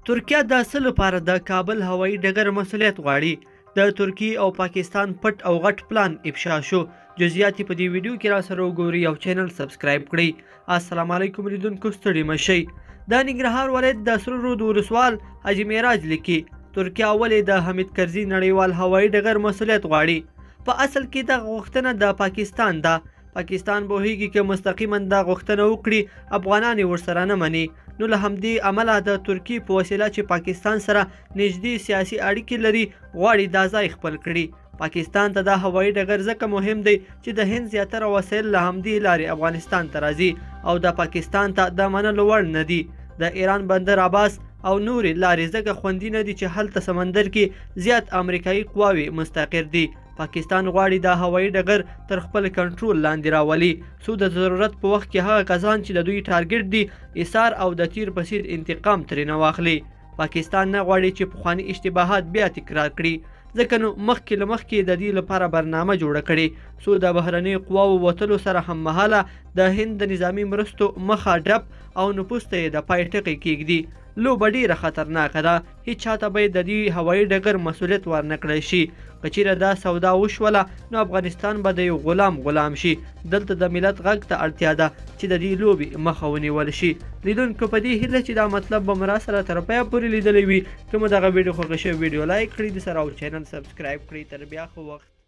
ترکیه د څه لپاره د کابل هوایي ډګر مسؤلیت غواړي؟ د ترکیه او پاکستان پټ او غټ پلان افشا شو. جزئیات په دې ویډیو کې را سره وګورئ او چینل سبسکرایب کړئ. السلام علیکم لیدونکو، ستړي مه شئ. د ننګرهار ولایت د سره رود ولسوال حاجي معراج لیکي ترکیه ولې د حمید کرزي نړیوال هوایي ډګر مسؤلیت غواړي؟ په اصل کې دغه غوښتنه د پاکستان ده. پاکستان پوهیږي که مستقیما دا غوښتنه وکړي افغانان یې ورسره نه مني، نو له همدې امله د ترکیې په وسیله چې پاکستان سره نږدې سیاسي اړیکې لري غواړي دا ځای خپل کړي. پاکستان ته دا هوایي ډګر ځکه مهم دی چې د هند زیاتره وسایل له همدې لارې افغانستان ته راځي او د پاکستان ته د منلو وړ نه دي. د ایران بندر عباس او نورې لارې ځکه خوندي نه دي چې هلته سمندر کې زیات امریکایي قواوې مستقر دي. پاکستان غواړي دا هوایي ډګر تر خپل کنټرول لاندې راولي څو د ضرورت په وخت کې هغه کسان چې د دوی ټارګټ دي ایثار او د تیر په څیر انتقام ترېنه واخلي. پاکستان نه غواړي چې پخواني اشتباهات بیا تکرار کړي، ځکه نو مخکې له مخکې د دې لپاره برنامه جوړه کړې څو د بهرنیو قواوو وتلو سره هم مهاله د هند د نظامي مرستو مخه ډپ او نفوس ته یې د پای ټکی کېږدي. لوبه ډیره خطرناکه ده، هیڅ چاته باید د دې هوایي ډګر مسؤلیت ورنه کړی شي. که چیرې دا سودا وشوله نو افغانستان به د یو غلام شي. دلته د ملت غږ ته اړتیا ده چې د دې لوبې مخه ونیول شي. لیدونکو په دې هیله چې دا مطلب به مو راسره تر پایه پورې لیدلی وي. که مو دغه ویډیو خوښه شوې ویډیو لایک کړئ، د سره او چینل سبسکرایب کړئ. تر بیا خو وخت.